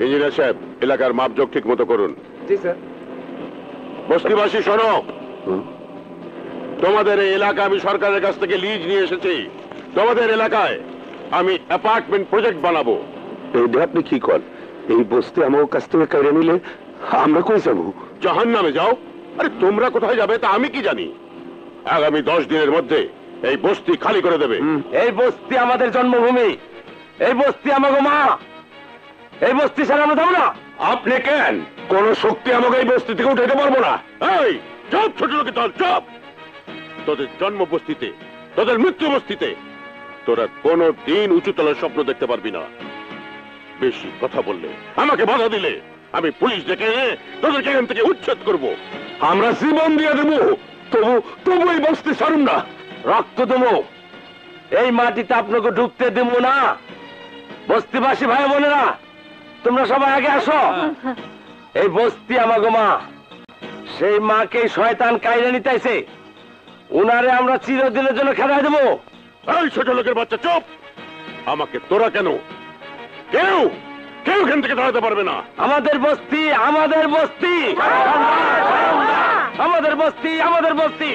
Engineer সাহেব, এলাকার মাপজোক ঠিক মতো করুন। জি স্যার। বস্তিবাসী শোনো, তোমাদের এই এলাকা আমি সরকারের কাছ থেকে লিজ নিয়ে এসেছি। তোমাদের এলাকায় আমি অ্যাপার্টমেন্ট প্রজেক্ট বানাবো। এটা আপনি কি কর? এই বস্তি আমার কাছ থেকে কেড়ে নিলে আমরা কই যাবো? জাহান্নামে যাও। আরে তোমরা কোথায় যাবে তা আমি কি জানি? আগামী 10 দিনের মধ্যে এই বস্তি খালি করে দেবে। এই বস্তি আমাদের জন্মভূমি, এই বস্তি আমাকে মা, এই বস্তি ছাড়া আমরা যাবো না। আপনি কেন? কোন শক্তি আমাকে এই বস্তি থেকে উঠাইতে পারবো না। এই চুপ, ছোট লোকের দল চুপ। তোদের জন্ম বস্তিতে, তোদের মৃত্যু বস্তিতে তোরা কোনো দিন উঁচুতলার স্বপ্ন দেখতে পারবি না। বেশি কথা বললে, আমাকে বাধা দিলে আমি পুলিশ ডেকে এনে তোদেরকে এখান থেকে উচ্ছেদ করব। আমরা জীবন দিয়ে দেবো, তবু এই বস্তি ছাড়ুন না। রক্ত দেবো, এই মাটিতে আপনাকে ঢুকতে দেবো না। বস্তিবাসী ভাই বোনেরা, তোমরা সবাই আগে আসো। এই বস্তি আমাকে মা, সেই মাকে শয়তান কাইরে নিতেছে, উনারে আমরা চিরদিনের জন্য খেদাই দেবো। এই ছোট লোকের বাচ্চা চুপ। আমাকে তোরা কেন, কেউ কেউ এখান থেকে দাঁড়াতে পারবে না। আমাদের বস্তি, আমাদের বস্তি, আমাদের বস্তি, আমাদের বস্তি।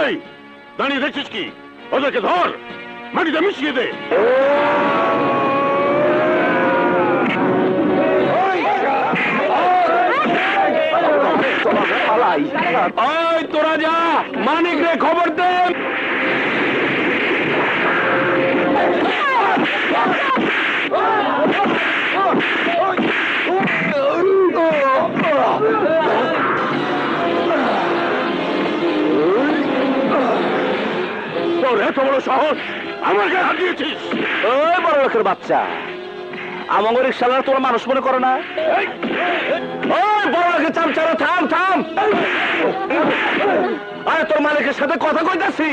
এই দাঁড়িয়ে দেখছিস কি? ওদেরকে ধর, মাটিতে মিশিয়ে দে। ওই তোরা যা, মানিক রে খবর দে। তোর এত বড় সাহস, আমাকে হাত দিয়েছিস? ওই বড় লোকের বাচ্চা, আমাকে রিক্সাওয়ালা তোরা মানুষ মনে করো না? ওই বড় লোকের চামচারা, থাম থাম। আরে তোর মালিকের সাথে কথা কইতাছি।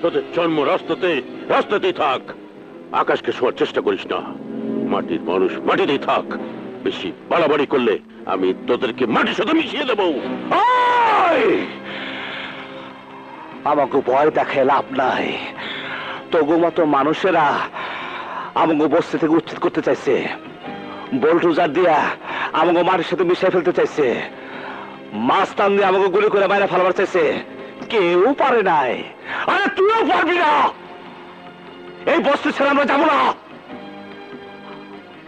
তোদের জন্ম রাস্তাতেই থাক। আকাশকে শোয়ার চেষ্টা করিস না। মাটির মানুষ মাটিতেই থাক। বেশি বাড়াবাড়ি করলে আমি তোদেরকে মাটির সাথে মিশিয়ে দেবো। আমাকে ভয় দেখে লাভ নাই। তবু মতো মানুষেরা আমাকে বস্তি থেকে উচ্ছেদ করতে চাইছে, বোল্টুজার দিয়া আমাকে মাটির সাথে মিশিয়ে ফেলতে চাইছে, মাছ টান দিয়ে আমাকে গুলি করে বাইরে ফেলাবার চাইছে। কেউ পারে নাই। আরে তুইও পারবি না। এই বস্তি ছেড়ে আমরা যাবো না।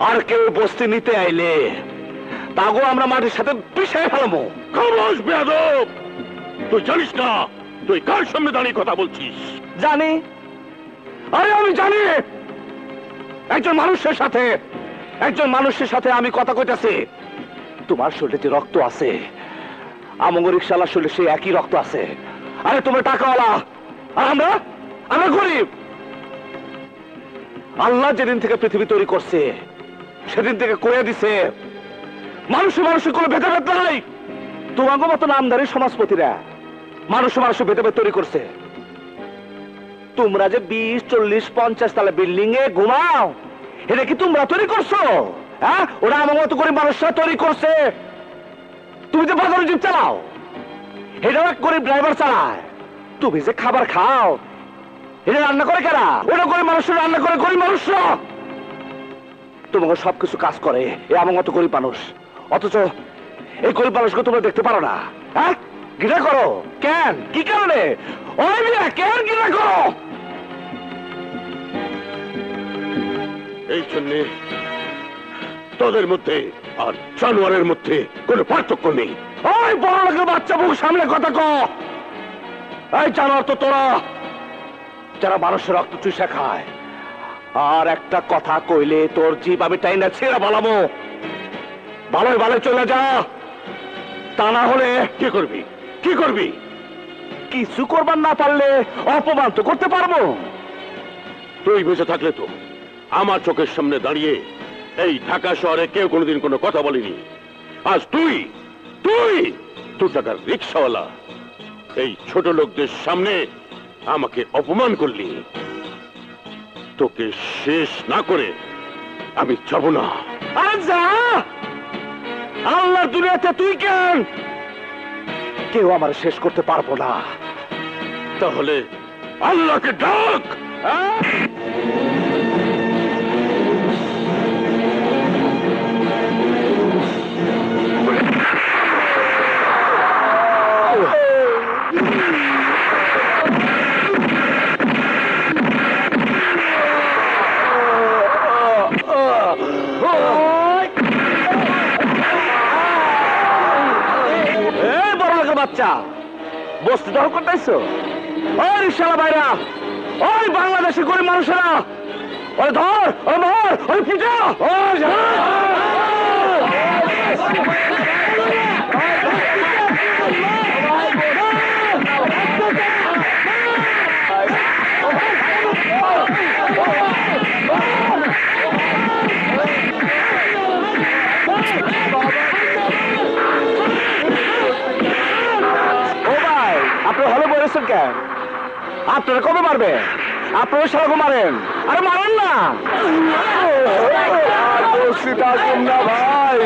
আর কেউ বস্তি নিতে আইলে তাগো আমরা মাটির সাথে মিশিয়ে ফেলাবো। খামোশ বেয়াদব! তুই জানিস না তুই কার সামনে দাঁড়িয়ে কথা বলছিস? জানি, আরে আমি জানি। একজন মানুষের সাথে আমি কথা কইতাছি। তোমার শরীরে যে রক্ত আছে, আমগো রিকশাওয়ালার শরীরে সেই একই রক্ত আছে। আরে তোমরা টাকাওয়ালা, আর আমরা গরিব। আল্লাহ যেদিন থেকে পৃথিবী তৈরি করছে সেদিন থেকে কয়ে দিছে মানুষের কোনো ভেদাভেদ নাই। তোমাকে মতো নামধারী সমাজপতিরা মানুষ ভেদাভেদ তৈরি করছে। তোমরা যে 20, 40, 50 তালা বিল্ডিং এ ঘুমাও, এটা কি তোমরা তৈরি করছো? হ্যাঁ, ওরা আমার মতো করে মানুষরা তৈরি করছে। তুমি যে বাজারে জিপ চালাও, এটাও এক গরিব ড্রাইভার চালায়। তুমি যে খাবার খাও, এটা রান্না করে কারা? ওটা করে মানুষরা রান্না করে, গরিব মানুষরা। তোমাকে সবকিছু কাজ করে এ আমার মতো গরিব মানুষ। অথচ এই গরিব মানুষকে তোমরা দেখতে পারো না। হ্যাঁ, ঘৃণা করো কেন? কি কারণে? ওই মিয়া কেন ঘৃণা করো? এই জন্যে তোদের মধ্যে আর জানোয়ারের মধ্যে কোনো পার্থক্য নেই। ওই বড় লোকের বাচ্চা, মুখ সামনে কথা ক। এই জানোয়ার তো তোরা, যারা মানুষের রক্ত চুষে খায়। আর একটা কথা কইলে তোর জিভ আমি টাইনা ছেড়ে বলাবো। ভালোই ভালো চলে যা, তা না হলে কি করবি? কিছু করবার না পারলে অপমান তো করতে পারবো। তুই বেঁচে থাকলে তো আমার চোখের সামনে দাঁড়িয়ে এই ঢাকা শহরে কেউ কোনোদিন কোনো কথা বলেনি। আজ তুই টাকার রিক্সাওয়ালা এই ছোট লোকদের সামনে আমাকে অপমান করলি। তোকে শেষ না করে আমি যাব না। আরে যা, আল্লাহর দুনিয়াতে তুই কেন? কেউ আমার শেষ করতে পারবো না। তাহলে আল্লাহকে ডাক। বস্তু দখল করতেছো? ওই রিক্সাওয়ালা ভাইরা, ওই বাংলাদেশি গরিব মানুষেরা, ওই ধর, ওই মার, ওই পিটা, ওই আপনার হলে বলেছেন কেন? আপনারা কবে মারবে? আপনারা সারাকে মারেন, আরে মারেন না। না ভাই,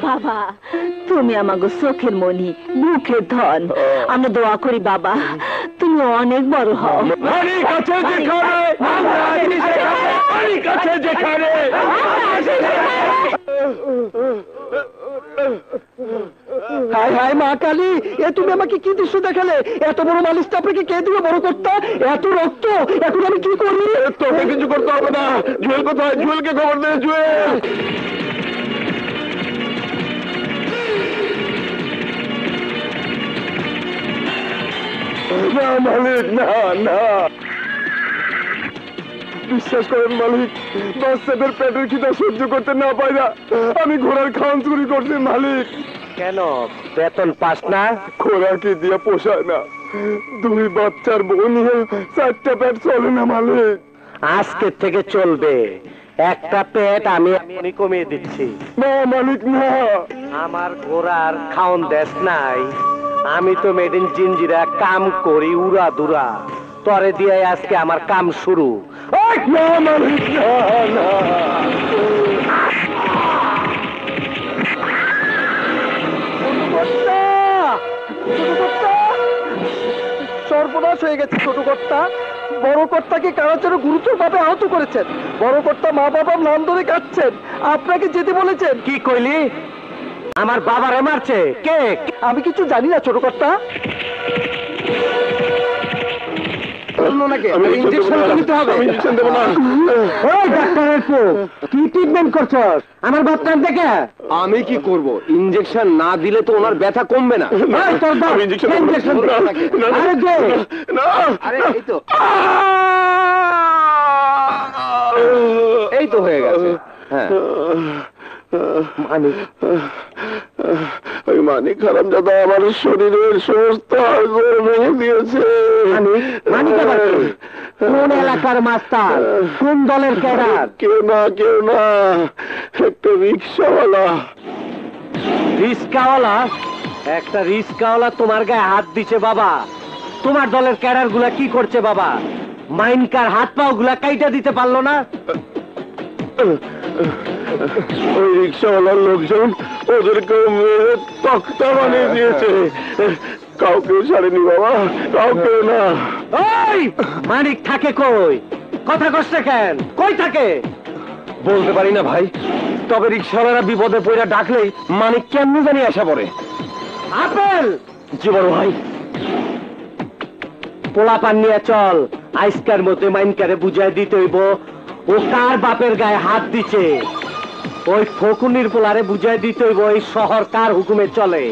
বাবা তুমি আমাগো চোখের মনি, মুখের ধন। আমরা দোয়া করি বাবা তুমি অনেক বড় হও। হায় হায় মা কালী, এ তুমি আমাকে কি দৃশ্য দেখালে? এত বড় মালিশটা আপনাকে কে দিয়ে বড় করতা? এত রক্ত, এখন আমি কি করি? তোকে কিছু করতে হবে না। জুয়েল কোথায়? জুয়েলকে খবর দে। জুয়েল না মালিক, না না, বিশ্বাস করেন মালিক, বাচ্চাদের পেটের খিদা সহ্য করতে না পাই না আমি ঘোড়ার খাওয়ান চুরি করছি মালিক। কেন বেতন পাস না? খোরাকি দিয়ে পোষায় না, দুই বাচ্চার বউ নিয়ে 4টা পেট চলে না মালিক। আজকে থেকে চলবে, একটা পেট আমি এখনই কমিয়ে দিচ্ছি। না মালিক না, আমার ঘোড়ার খাওন দেশ নাই। আমি তো মেড ইন জিঞ্জিরা কাম করি উড়া দুরা, তরে দিয়ে আজকে আমার কাম শুরু। না মালিক না, না। সর্বনাশ হয়ে গেছে ছোট কর্তা। বড় কর্তাকে কারাচারে গুরুতর ভাবে আহত করেছেন। বড় কর্তা মা বাবার নাম ধরে কাটছেন, আপনাকে যেতে বলেছেন। কি কইলি? আমার বাবারে মারছে কে? আমি কিছু জানি না ছোট কর্তা। আমি কি করব? ইনজেকশন না দিলে তো ওনার ব্যথা কমবে না। এই তো হয়ে গেছে। হ্যাঁ মানিক হারাম দাদা আমার শরীরের সমস্ত ভেঙে দিয়েছে। কোন এলাকার মাস্টার? কোন দলের ক্যাডার? কেউ না, একটা রিক্সাওয়ালা। রিক্সাওয়ালা? একটা রিক্সাওয়ালা তোমার গায়ে হাত দিছে বাবা? তোমার দলের ক্যাডার গুলা কি করছে বাবা? মাইনকার হাত পাও গুলা কাইটা দিতে পারলো না? ওই রিক্সাওয়ালার লোকজন ওদেরকে মেরে তক্তা বানিয়ে দিয়েছে। কাউকে ছাড়েনি বাবা, কাউকে না। ওই মানিক থাকে কই? কথা কষ্ট কেন? কই থাকে? বলতে পারি না ভাই, তবে রিক্সাওয়ালারা বিপদে পড়ে ডাকলেই মানিক কেমনি জানি আসা পড়ে। আপেল জীবন ভাই, পোলা পান নিয়ে চল, আইসকার মধ্যে মাইনকারে বুঝাই দিতে হইব ও কার বাপের গায়ে হাত দিছে। ওই ফকুনির পোলারে বুঝাই দিতে হইব এই শহর কার হুকুমে চলে।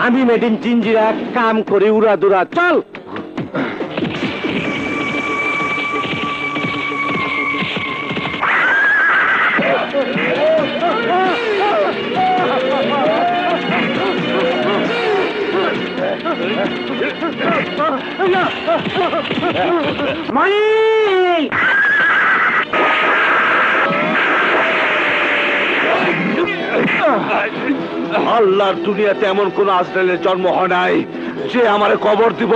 আমি মেড ইন জিঞ্জিরা কাম করি উড়া দুরা। চল। মানিক আল্লাহর দুনিয়াতে এমন কোন আজরাইলের জন্ম হয় নাই যে আমারে কবর দিব।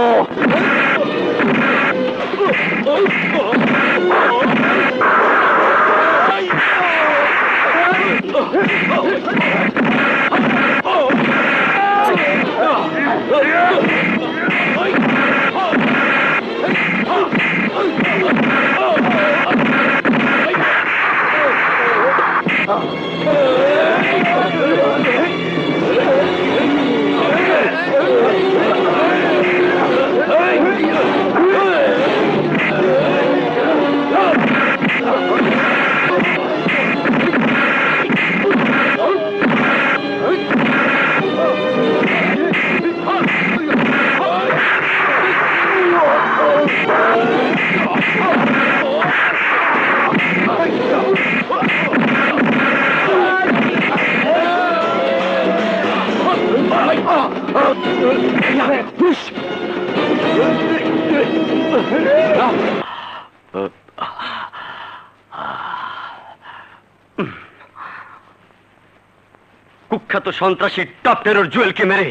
কুখ্যাত সন্ত্রাসী টপ টেরর জুয়েলকে মেরে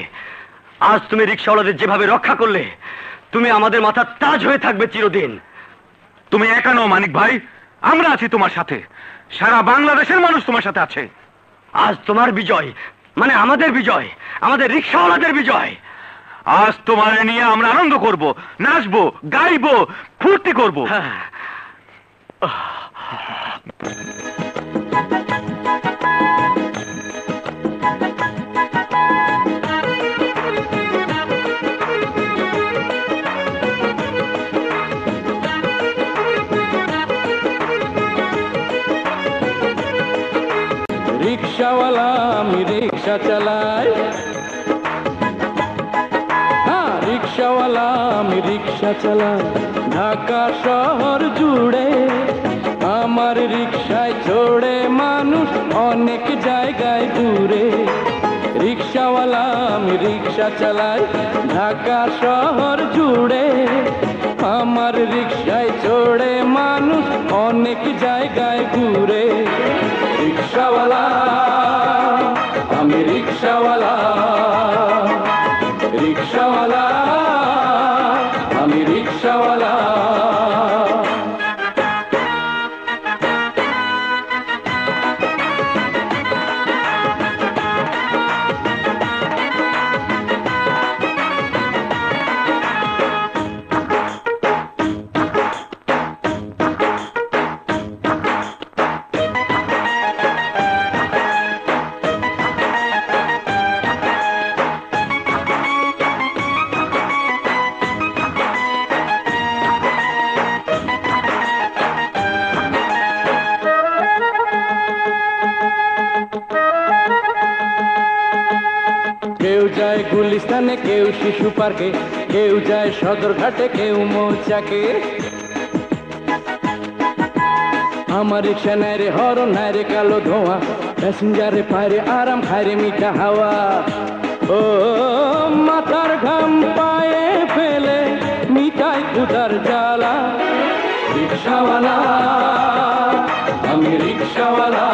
আজ তুমি রিকশাওয়ালাদের যেভাবে রক্ষা করলে, তুমি আমাদের মাথার তাজ হয়ে থাকবে চিরদিন। তুমি একা নও মানিক ভাই, আমরা আছি তোমার সাথে, সারা বাংলাদেশের মানুষ তোমার সাথে আছে। আজ তোমার বিজয় মানে আমাদের বিজয়, আমাদের রিকশাওয়ালাদের বিজয়। আজ তোমার নিয়ে আমরা আনন্দ করব, নাচবো, গাইবো, ফুর্তি করব। রিকশাওয়ালা আমি রিকশা চালাই, হ্যাঁ রিকশাওয়ালা আমি রিকশা চালাই। ঢাকা শহর জুড়ে আমার রিকশায় চড়ে মানুষ অনেক জায়গায় দূরে। রিকশাওয়ালা আমি রিকশা চালাই, ঢাকা শহর জুড়ে আমার রিকশায় চড়ে মানুষ অনেক জায়গায় ঘুরে। রিকশাওয়ালা আমি রিকশাওয়ালা, রিকশাওয়ালা আমি রিকশাওয়ালা। কেউ যায় গুলিস্তানে, কেউ শিশু পার্কে, কেউ যায় সদরঘাটে, কেউ মৌচাকে। আমার রিক্সা নাই রে হরন, নাই রে কালো ধোঁয়া, প্যাসেঞ্জারে পায়রে আরাম, খায় রে মিঠা হাওয়া। ও মাথার ঘাম পায়ে ফেলে মিঠাই ক্ষুধার জ্বালা। রিকশাওয়ালা আমি রিকশাওয়ালা,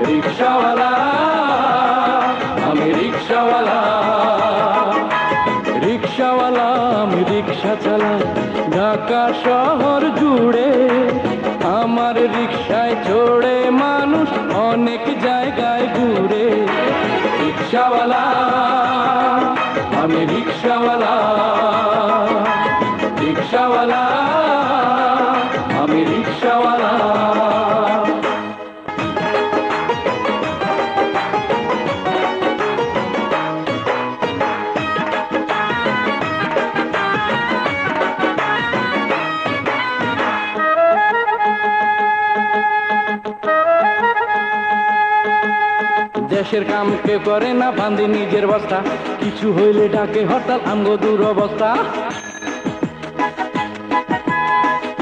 রিকশাওয়ালা আমি রিকশাওয়ালা। রিকশাওয়ালা আমি রিকশা চালাই, ঢাকা শহর জুড়ে আমার রিকশায় চড়ে মানুষ অনেক জায়গায় ঘুরে। রিকশাওয়ালা আমি রিকশাওয়ালা, রিকশাওয়ালা আমি রিকশাওয়ালা। দেশের কাম কেউ করে না, বান্ধে নিজের বস্তা, কিছু হইলে ডাকে হরতাল, আমগো দুরবস্থা।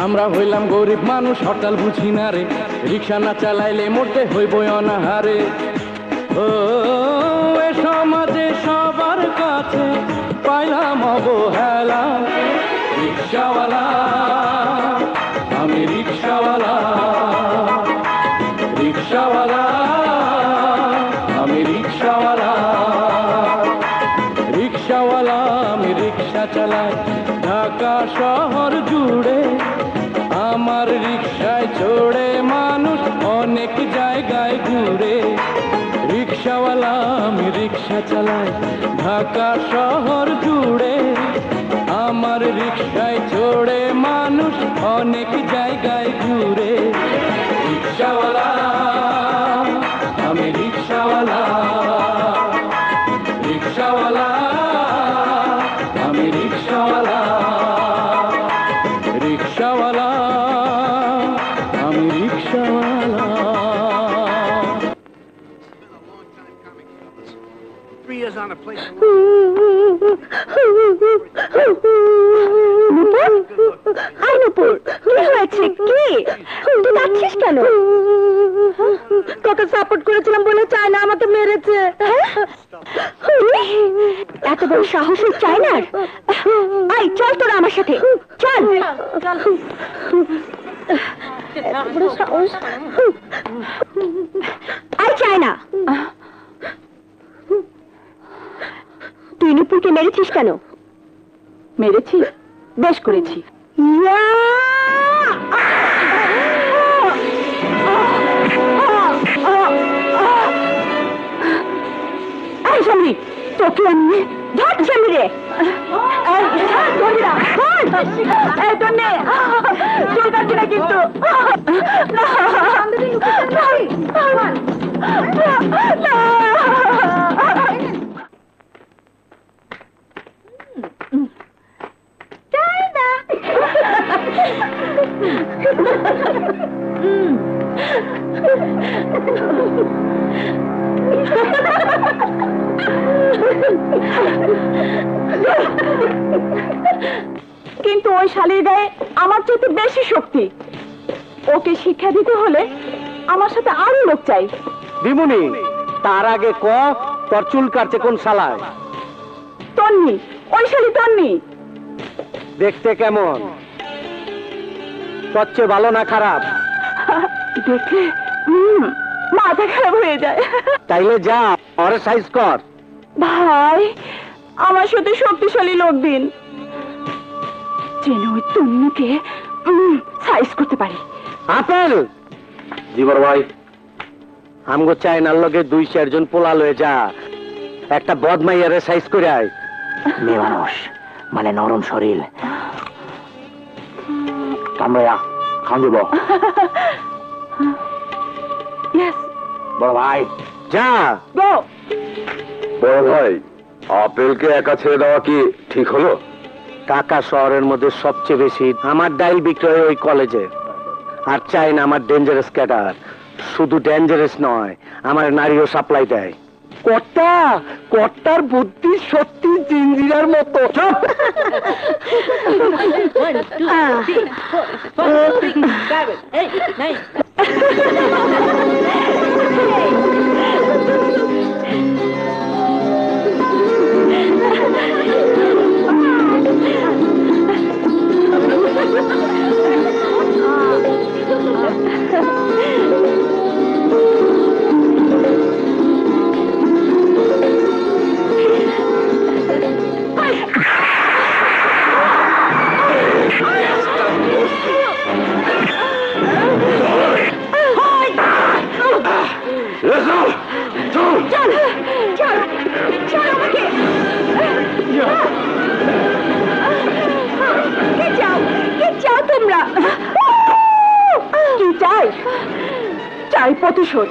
আমরা হইলাম গরিব মানুষ, হরতাল বুঝি না রে, রিক্সা না চালাইলে মরতে হইব অনাহারে। ও এ সমাজে সবার কাছে পাইলাম অবহেলা। রিকশাওয়ালা আমি রিকশাওয়ালা, রিকশাওয়ালা আমি রিকশাওয়ালা। রিকশাওয়ালা আমি রিকশা চালাই, ঢাকা শহর জুড়ে আমার রিকশায় চড়ে মানুষ অনেক জায়গায় ঘুরে। রিকশাওয়ালা আমি রিকশা চালাই, ঢাকা শহর জুড়ে আমার রিকশায় চড়ে মানুষ অনেক জায়গায় ঘুরে। রিকশাওয়ালা আমি রিকশাওয়ালা, রিকশাওয়ালা আমি রিকশাওয়ালা, রিকশাওয়ালা আমি rickshawwala. 3 years on a place. নূপুর, কি হয়েছে? কি তুই যাচ্ছিস কেন? তোকে সাপোর্ট করেছিলাম বলে চায় না আমাকে মেরেছে। এত বড় সাহস চায় না। আই চল তোরা আমার সাথে চল। আর চাই না। তুই নুপুরকে মেরেছিস কেন? মেরেছি, বেশ করেছি। সামনে তোকে আমি ধর সামনে রে। কিন্তু কিন্তু ওই শালীর গায়ে আমার চাইতে বেশি শক্তি। ওকে শিক্ষা দিতে হলে আমার সাথে আরো লোক চাই। দিমুনি, তার আগে ক তোর চুল কাটছে কোন শালায়? তন্নি, ওই শালী তন্নি। দেখতে কেমন? তোর চেয়ে ভালো না খারাপ? দেখলে মাথা খারাপ হয়ে যায়। তাইলে যা ওরে সাইজ কর। ভাই, আমার সাথে শক্তিশালী লোক দিন, যেন ওই তন্নিকে সাইজ করতে পারি। আপেল জি বড় ভাই। আমগো চাইনার লগে 2-4 জন পোলা লয়ে যা, একটা বদমাইয়ারে সাইজ করে আয়। মেয়ে মানুষ মানে নরম শরীর, কামড়া খান দিব। বড় ভাই যা। গো। বড় ভাই, আপেলকে একা ছেড়ে দেওয়া কি ঠিক হলো? ঢাকা শহরের মধ্যে সবচেয়ে বেশি আমার ডাইল বিক্রয় ওই কলেজে। আর চাই না আমার ডেঞ্জারাস ক্যাডার। শুধু ডেঞ্জারাস নয়, আমার নারীও সাপ্লাই দেয়। কর্তা, কর্তার বুদ্ধি সত্যি জিঞ্জিরার মতো। চাই প্রতিশোধ।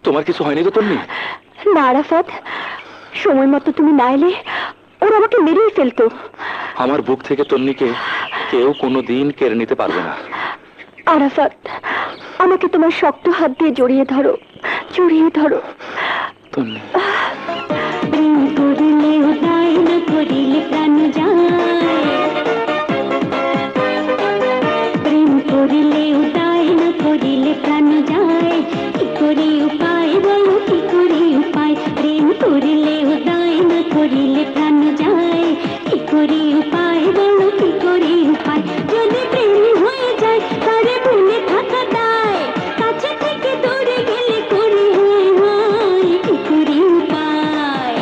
তোমার কিছু হয়নি তো তন্নি? না আরাফাত, সময় মতো তুমি না এলে ওরা আমাকে মেরেই ফেলতো। আমার বুক থেকে তন্নিকে কেউ কোনোদিন কেড়ে নিতে পারবে না। আরাফাত, আমাকে তোমার শক্ত হাত দিয়ে জড়িয়ে ধরো, জড়িয়ে ধরো। তন্নি, প্রেম করিলে উদয় না করিলে প্রাণ যায়, প্রেম করিলে উদয় না করিলে প্রাণ যায়। কি করি উপায় বলো, কি করি উপায়? প্রেম করিলে উদয় না করিলে প্রাণ যায়। কি করি উপায় বলো, কি করি উপায়? যদি প্রেম হয়ে যায় তারে ভুলে থাকা দায়, কাছে থেকে দূরে গেলে করি হয়। কি করি উপায়?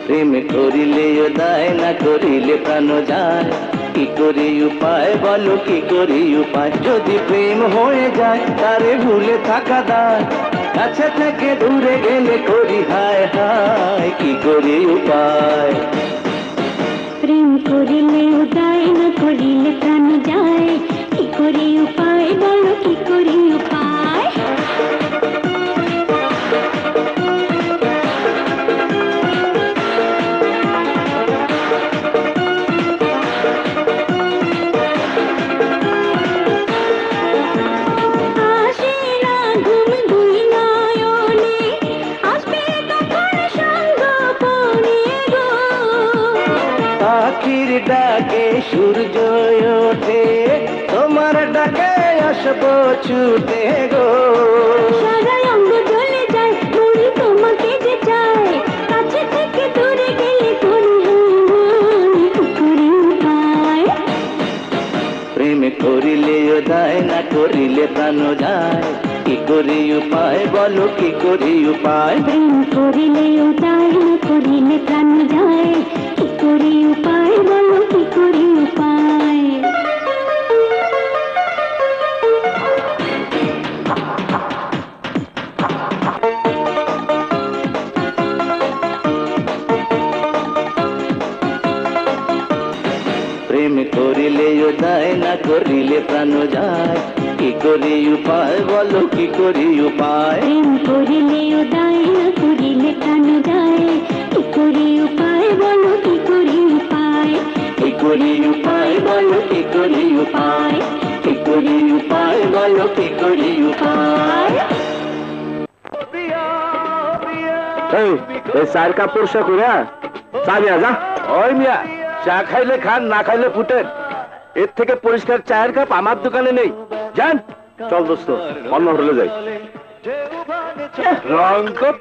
প্রেম করিলে উদয় না করিলে প্রাণ যায়। কি করে উপায় বলো কি করে উপায় যদি প্রেম হয়ে যায় তারে ভুলে থাকা দায় কাছে থেকে দূরে গেলে করি হায় হায় কি করে উপায় প্রেম করিলে উদয় না করিলে প্রাণ যায় কি করে উপায় বলো কি করে উপায় আসে না ঘুম দুই নয়নে আসবে কখন সঙ্গোপনে গো পাখির ডাকে সূর্য ওঠে তোমার ডাকে আসবো ছুটে গো সারা অঙ্গ জ্বলে যায় মনে তোমাকে যে চায় কাছে থেকে দূরে গেলে করি কি করে উপায় প্রেম করিলে উদয় না করিলে প্রাণ যায় কি করে উপায় বলো কি করে উপায় প্রেম করিলে উদয় না করিলে প্রাণ যায় কি করে উপায় বলো কি করে উপায় প্রেম করিলে উদয় না করিলে প্রাণ যায় কি করে উপায় বলো কি করে উপায় প্রেম করিলে উদয় না করিলে প্রাণ যায় কি করে উপায় বলো কি করে উপায় কি করে উপায় বলো কি করে উপায় কি করে উপায় বলো কি করে উপায় এই চার কাপ পরিষ্কার করে চা নিয়ে যা। ওই মিয়া চা খাইলে খান না খাইলে ফুটেন এর থেকে পরিষ্কার চায়ের কাপ আমার দোকানে নেই জান চল দোস্ত অন্য হোটেলে যাই। রং কত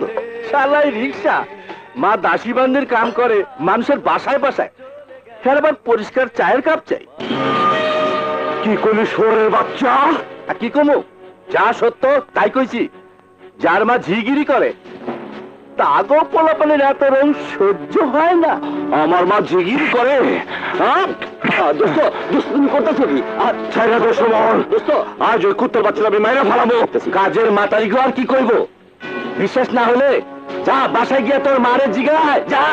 শালাই রিক্সা মা দাসী বান্দির কাম করে মানুষের বাসায় বাসায় ফের আবার পরিষ্কার চায়ের কাপ চাই কি করলি শোরের বাচ্চা? আর কি কমো যা সত্য তাই কইছি যার মা ঝিগিরি করে তাগো পোলাপানের এত রং সহ্য হয় না আমার মা জিগির করে? হ্যাঁ? দোস্ত দোস্ত তুমি করতেছো কি? ছাইরা দোস্ত মহল দোস্ত আজ ওই কুত্তার বাচ্চাটা আমি মাইরা ফালাবো। কাজের মাতারি আর কি করব বিশ্বাস না হলে যা বাসায় গিয়ে তোর মারে জিগায় যা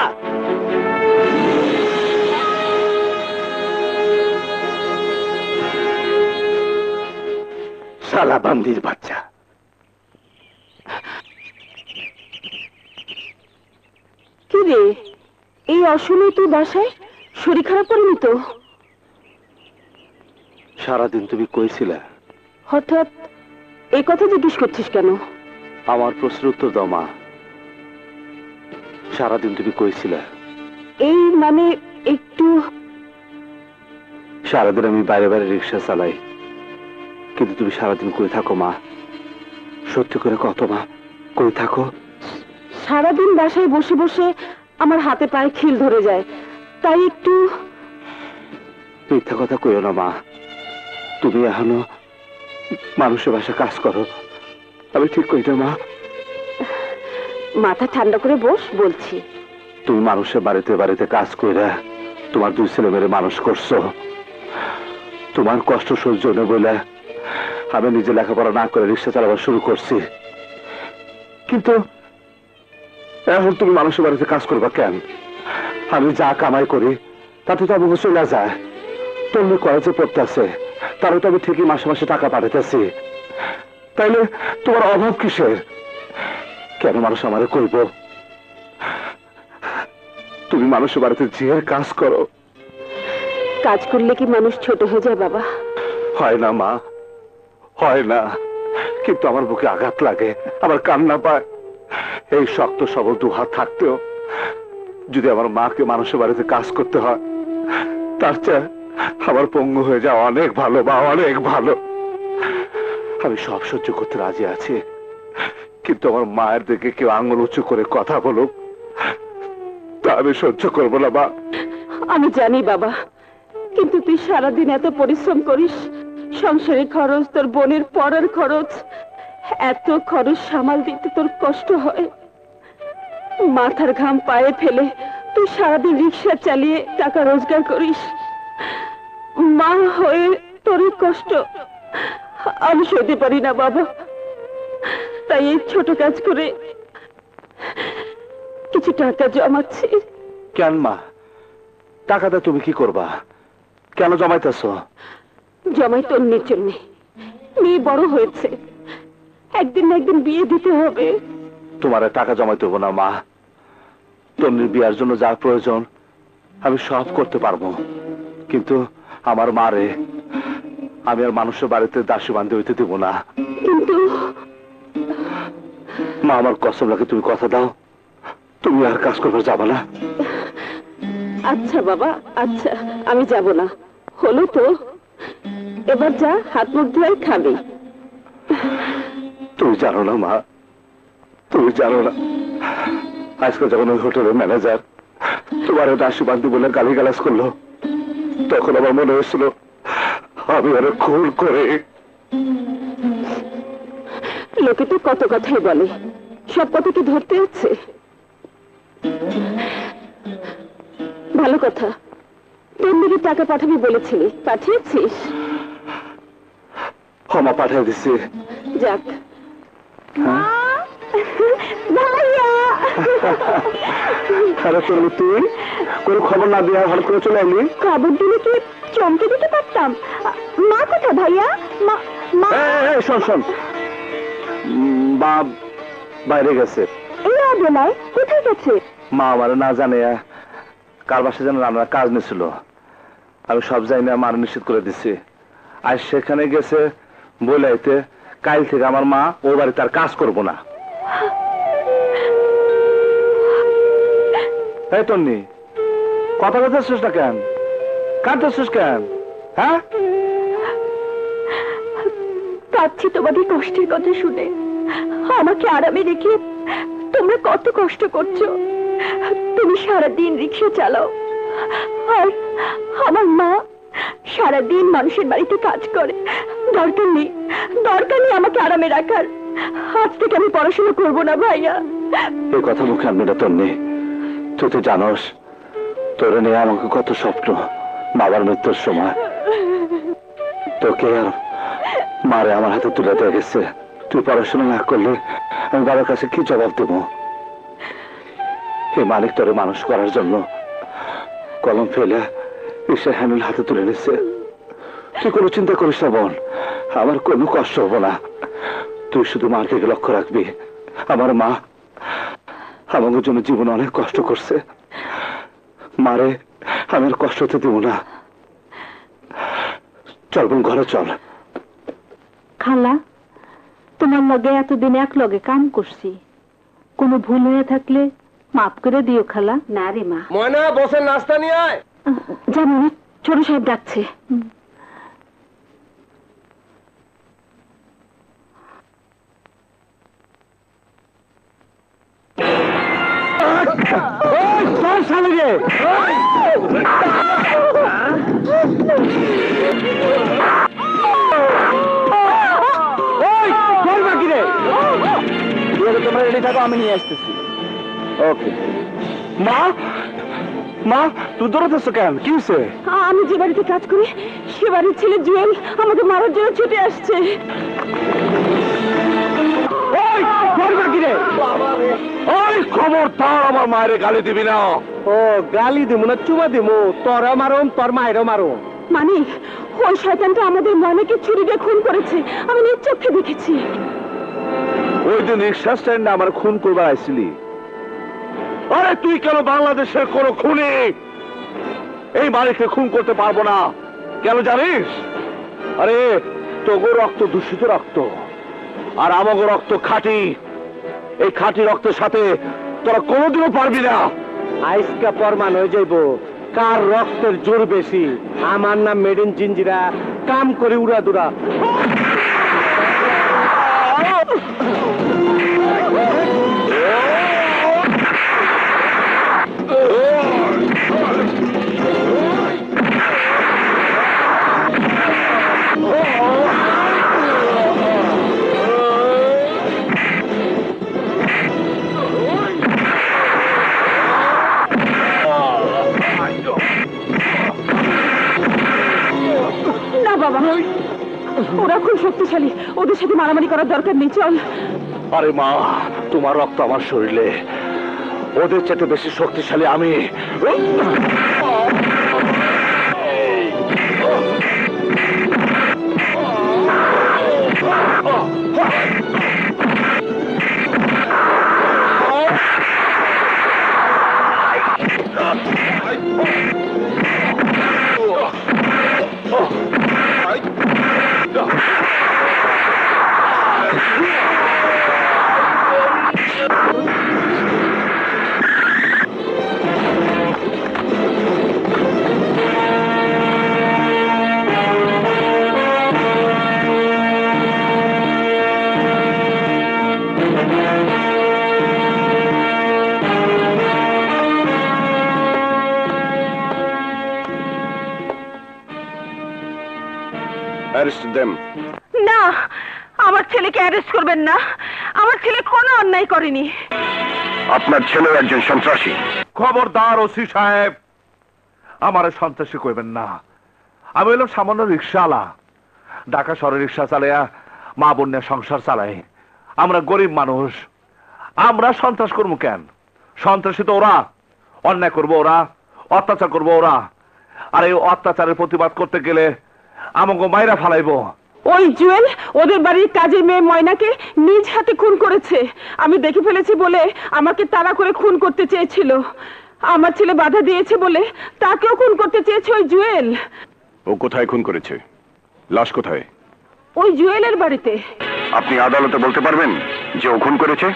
শালা বান্দির বাচ্চা কি রে এই অসময়ে তুই বাসায় শরীর খারাপ করেনি তো সারাদিন তুমি কইছিলে হঠাৎ এই কথা জিজ্ঞেস করছিস কেন আমার প্রশ্নের উত্তর দাও মা। সারাদিন তুমি কইছিলে এই মানে একটু সারাদিন আমি বাইরে বাইরে রিক্সা চালাই, কিন্তু তুমি সারাদিন কই থাকো মা? সত্যি করে কত মা কই থাকো? সারাদিন বাসায় বসে বসে আমার হাতে পায়ে খিল ধরে যায়, তাই একটু। মিথ্যা কথা কইও না মা, তুমি এখনো মানুষের বাসা কাজ করো। আমি ঠিক কই না মা? মাথা ঠান্ডা করে বস, বলছি। তুমি মানুষের বাড়িতে বাড়িতে কাজ কইরা তোমার দুই ছেলে মেয়ে মানুষ করছো। তোমার কষ্ট সহ্য না বলে আমি নিজে লেখাপড়া না করে রিক্সা চালানো শুরু করছি, কিন্তু এখন তুমি মানুষের বাড়িতে কাজ করবা কেন? আমি যা কামাই করি তাতে তো আমাকে চলে যায়। তুমি কলেজে পড়তেছে, তারও তো আমি ঠিকই মাসে মাসে টাকা পাঠাতেছি, তাইলে তোমার অভাব কিসের? কেন মানুষ আমারে কইব? তুমি মানুষের বাড়িতে যে কাজ করো। কাজ করলে কি মানুষ ছোট হয়ে যায় বাবা? হয় না মা, হয় না, কিন্তু আমার বুকে আঘাত লাগে, আমার কান্না পায়। এই শক্ত সবল দুহাত থাকতেও যদি আমার মাকে মানুষের বাড়িতে কাজ করতে হয়, তার চেয়ে আমার পঙ্গু হয়ে যাওয়া অনেক ভালো বা অনেক ভালো। আমি সব সহ্য করতে রাজি আছি, কিন্তু আমার মায়ের দিকে কেউ আঙুল উঁচু করে কথা বলুক তা আমি সহ্য করবো না মা। আমি জানি বাবা, কিন্তু তুই সারাদিন এত পরিশ্রম করিস, সংসারের খরচ, তোর বোনের পড়ার খরচ, এত খরচ সামাল দিতে তোর কষ্ট হয়। মাথার ঘাম পায়ে ফেলে তুই সারাদিন রিক্সা চালিয়ে টাকা রোজগার করিস, মা হয়ে তোর এই কষ্ট আমি সইতে পারি না বাবা, তাই এই ছোট কাজ করে কিছু টাকা জমাচ্ছি। কেন মা, টাকাটা তুমি কি করবা? কেন জমাইতেছ? জমাই তন্নির জন্য। মেয়ে বড় হয়েছে, একদিন না একদিন বিয়ে দিতে হবে। তোমার টাকা জমাইতে হবো না মা, তন্নির বিয়ার জন্য যা প্রয়োজন আমি সব করতে পারবো, কিন্তু আমার মারে আমি আর মানুষের বাড়িতে দাসী বান্ধি হইতে দেব না। কিন্তু মা, আমার কসম লাগে তুমি কথা দাও, তুমি আর কাজ করবার যাবা না? আচ্ছা বাবা, আচ্ছা আমি যাব না। হলো তো, এবার যা, হাত মুখ ধুয়ে খাবি। তুমি জানো না মা, তুমি জানো না, আজকে যখন ওই হোটেলের ম্যানেজার তোমার দাসী বান্ধি বলে গালিগালাজ করলো, তখন আমার মনে হয়েছিল আমি আরো খুন করে। লোকে তো কত কথাই বলে, সব কথা কি ধরতে আছে? ভালো কথা, তন্নিকে টাকা পাঠাবি বলেছিলি, পাঠিয়েছিস? ক্ষমা পাঠিয়ে দিছি। যাক। আরে তন্নি, তুই কোনো খবর না দিয়ে হঠাৎ করে চলে এলি? খবর দিলে কি চমকে দিতে পারতাম। মা কোথায় ভাইয়া? শোন শোন, মা বাইরে গেছে। এই বেলায় কোথায় গেছে? মা আমার না জানে কার বাসায় যেন রান্নার কাজ নিয়েছিল, আমি সব যাই না, মার নিশ্চিত করে দিছি। আর সেখানে গেছে বলাইতে কাল থেকে আমার মা ও বাড়িতে আর কাজ করবো না। এই তন্নি, কথা বলতেছিস না কেন? কাঁদতেছিস কেন? হ্যাঁ, কাঁদছি তোমাদের কষ্টের কথা শুনে। আমাকে আরামে রেখে তোমরা কত কষ্ট করছো। তুমি সারাদিন রিক্সা চালাও, আর আমার মা সারাদিন মানুষের বাড়িতে কাজ করে। দরকার নেই আমাকে আরামে রাখার। আজ থেকে আমি পড়াশোনা করবো না ভাইয়া। এই কথা মুখে আনবি না তন্নি, তুই তো জানোস তোর নিয়ে আমাকে কত স্বপ্ন। বাবার মৃত্যুর সময় তোকে আর মারে আমার হাতে তুলে দিয়ে গেছে। তুই পড়াশোনা না করলে আমি বাবার কাছে কি জবাব দেবো? এই মালিক তোরে মানুষ করার জন্য কলম ফেলে ঈশ্বর হ্যান্ডেল হাতে তুলে নিচ্ছে। তুই কোনো চিন্তা করিস না বোন, আমার কোনো কষ্ট হবো না। তুই শুধু মার দিকে লক্ষ্য রাখবি। আমার মা আমাদের জন্য জীবনে অনেক কষ্ট করছে, মারে আমি আর কষ্ট হতে দেব না। চল বোন, ঘরে চল। খালা, তোমার লগে এতদিন এক লগে কাম করছি, কোনো ভুল হয়ে থাকলে মাফ করে দিও খালা। না রে মা। ময়না, বসের নাস্তা নিয়ে আয়। জানি না, ছোট সাহেব ডাকছে। তোমরা রেডি থাকো, আমি নিয়ে আসতেছি। ওকে। মা, মা তুই দৌড়াতেছ কেন? কি হয়েছে? আমি যে বাড়িতে কাজ করি সে বাড়ির ছেলে জুয়েল আমাকে মারার জন্য ছুটে আসছে। খবরদার আমার মায়ের গালি দিবি না। ও, গালি দিব না চুমা দিব? তোরা মারুম, তোর মায়েরও মারুম। মানে ওই শয়তানটা আমাদের মনেকে ছুরি দিয়ে খুন করেছে, আমি নিজ চোখে দেখেছি। ওই দিন রিক্সা স্ট্যান্ডে আমার খুন করবার আইছিলি। আরে তুই কেন বাংলাদেশের কোন খুনি এই মালিককে খুন করতে পারবো না? কেন জানিস? আরে তোগো রক্ত দূষিত রক্ত, আর আমাগো রক্ত খাঁটি। এই খাঁটি রক্তের সাথে তোরা কোনোদিনও পারবি না। আইসকা প্রমাণ হয়ে যাইব কার রক্তের জোর বেশি। আমার নাম মেড ইন জিঞ্জিরা, কাম করে উড়াদুরা। ওরা খুব শক্তিশালী, ওদের সাথে মারামারি করার দরকার নেই, চল। আরে মা, তোমার রক্ত আমার শরীরে, ওদের চাইতে বেশি শক্তিশালী আমি। না, আমার ছেলেকে অ্যারেস্ট করবেন না। আমার ছেলে কোনো অন্যায় করেনি। আপনার ছেলেও একজন সন্ত্রাসী। খবরদার ওসি সাহেব, আমার সন্ত্রাসী কইবেন না। আমি হলাম সামান্য রিক্সাওয়ালা, ঢাকা শহরে রিক্সা চালাইয়া মা বোনের সংসার চালাই। আমরা গরিব মানুষ, আমরা সন্ত্রাস করবো কেন? সন্ত্রাসী তো ওরা, অন্যায় করবো ওরা, অত্যাচার করবো ওরা। আর এই অত্যাচারের প্রতিবাদ করতে গেলে আমাকে মাইরা ফালাইবো। ওই জুয়েল ওদের বাড়ির কাজের মেয়ে ময়নাকে নিজ হাতে খুন করেছে। আমি দেখে ফেলেছি বলে আমাকে তাড়া করে খুন করতে চেয়েছিল। আমার ছেলে বাধা দিয়েছে বলে তাকেও খুন করতে চেয়েছে ওই জুয়েল। ও কোথায় খুন করেছে? লাশ কোথায়? ওই জুয়েলের বাড়িতে। আপনি আদালতে বলতে পারবেন যে ও খুন করেছে?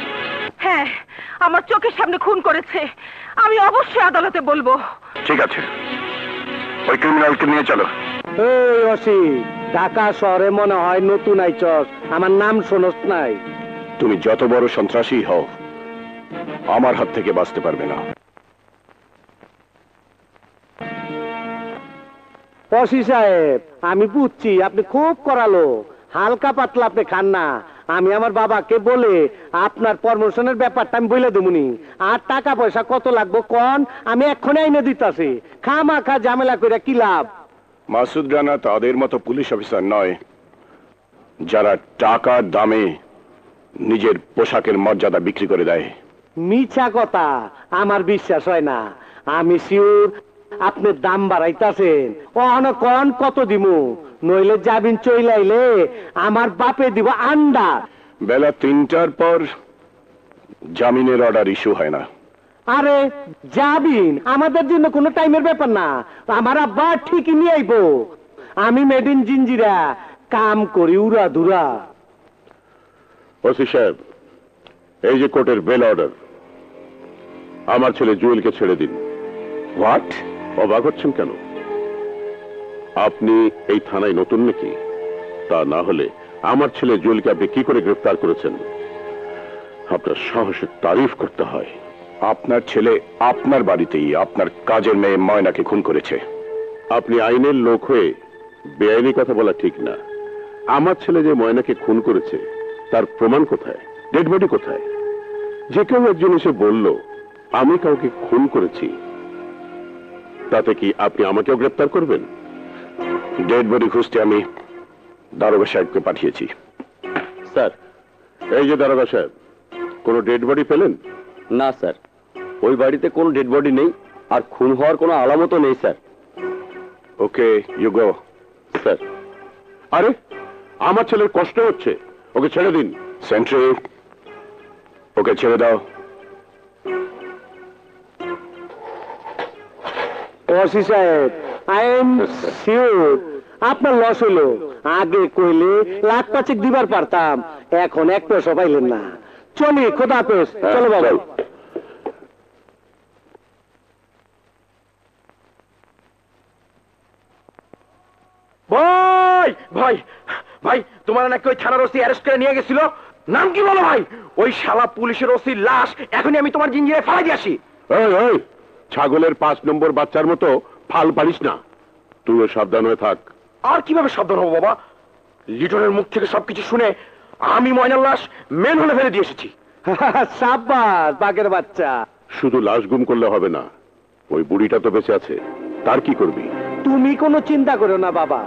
হ্যাঁ, আমার চোখের সামনে খুন করেছে। আমি অবশ্যই আদালতে বলবো। ঠিক আছে, ওই ক্রিমিনালকে নিয়ে চলো। এই অসি, ঢাকা শহরে মনে হয় নতুন আইচস, আমার নাম শোনস নাই? তুমি যত বড় সন্ত্রাসী হও, আমার হাত থেকে বাঁচতে পারবে না। অসি সাহেব, আমি বুঝছি আপনি খুব করালো, হালকা পাতলা আপনি খান না। আমি আমার বাবাকে বলে আপনার প্রমোশনের ব্যাপারটা আমি বলে দেবনি। আর টাকা পয়সা কত লাগবে কোন, আমি এক্ষুনি আইনে দিতাছি। খামাখা ঝামেলা করে কি লাভ? মাসুদ রানা তাদের মতো পুলিশ অফিসার নয় যারা টাকার দামে নিজের পোশাকের মর্যাদা বিক্রি করে দেয়। মিছা কথা, আমার বিশ্বাস হয় না। আমি শিওর আপনি দাম বাড়াইতাছেন। অহন কোন কত দিমু, নইলে যাবিন চইলাইলে আমার বাপে দিব আন্ডা। বেলা 3টার পর জামিনের অর্ডার ইস্যু হয় না। আরে যাবিন, আমাদের জন্য কোনো টাইমের ব্যাপার না। আমার আব্বা ঠিকই নিয়ে আইবো। আমি মেড ইন জিঞ্জিরা, কাম করি উড়া ধুরা। ওসি সাহেব, এই যে কোর্টের বেল অর্ডার, আমার ছেলে জুয়েলকে ছেড়ে দিন। হোয়াট? অবাক হচ্ছেন কেন? আপনি এই থানায় নতুন নাকি? তা না হলে আমার ছেলে জুয়েলকে আপনি কি করে গ্রেফতার করেছেন? আপনার সাহসের তারিফ করতে হয়। আপনার ছেলে আপনার বাড়িতেই আপনার কাজের মেয়ে ময়নাকে খুন করেছে। আপনি আইনের লোক হয়ে বেআইনি কথা বলা ঠিক না। আমার ছেলে যে ময়নাকে খুন করেছে তার প্রমাণ কোথায়? ডেড বডি কোথায়? যে কেউ একজন এসে বলল আমি কাউকে খুন করেছি, তাতে কি আপনি আমাকেও গ্রেফতার করবেন? ডেড বডি খুঁজতে আমি দারোগা সাহেবকে পাঠিয়েছি। স্যার, এই যে দারোগা সাহেব, কোনো ডেড বডি পেলেন? না স্যার, ওই বাড়িতে কোনো ডেড বডি নেই, আর খুন হওয়ার কোনো আলামতও নেই sir. Okay, you go. Sir, আরে আমার ছেলের কষ্ট হচ্ছে, ওকে ছেড়ে দিন। সেন্ট্রি, ওকে ছেড়ে দাও। ওসি সাহেব, আই এম শিওর আপনার লস হইলো। আগে কইলে লাখ পাঁচেক দিবার পারতাম, এখন এক পয়সা পাইলেন না। চলি, খোদা হাফেজ। চলো বাবা। ভাই ভাই ভাই, তোমার নাকি ওই থানার ওসি অ্যারেস্ট করে নিয়ে গেছিল। নাম কি বলো ভাই? ওই শালা পুলিশের ওসির লাশ এখনই আমি তোমার জিঞ্জিরায় ফেলাই দিয়ে আসি। এই, ছাগলের 5 নম্বর বাচ্চার মতো ফাল পারিস না। তুইও সাবধান হয়ে থাক। আর কিভাবে সাবধান হবো বাবা? লিটনের মুখ থেকে সবকিছু শুনে আমি ময়নার লাশ মেন হলে ফেলে দিয়ে এসেছি। সাব্বাস বাঘের বাচ্চা। শুধু লাশ গুম করলে হবে না, ওই বুড়িটা তো বেঁচে আছে, তার কি করবি? তুমি কোনো চিন্তা করো না বাবা,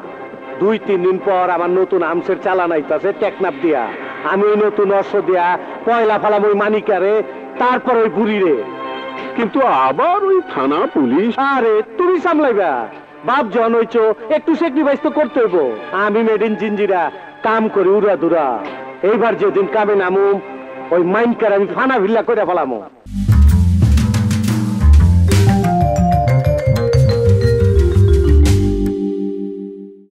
2-3 দিন পর আমার নতুন আমসের চালান আইতাছে টেকনাপ দিয়া। আমি ওই নতুন অস্ত্র দিয়া পয়লা ফালাম ওই মানিকারে, তারপর ওই বুড়ি রে। কিন্তু আবার ওই থানা পুলিশ। আরে তুমি সামলাইবা, বাপ জন হইছো, একটু স্যাক্রিফাইস তো করতে হইব। আমি মেড ইন জিঞ্জিরা কাম করি উড়া দুরা। এইবার যেদিন কামে নামুম ওই মাইনকার আমি ফানা ভিল্লা করে ফেলামো।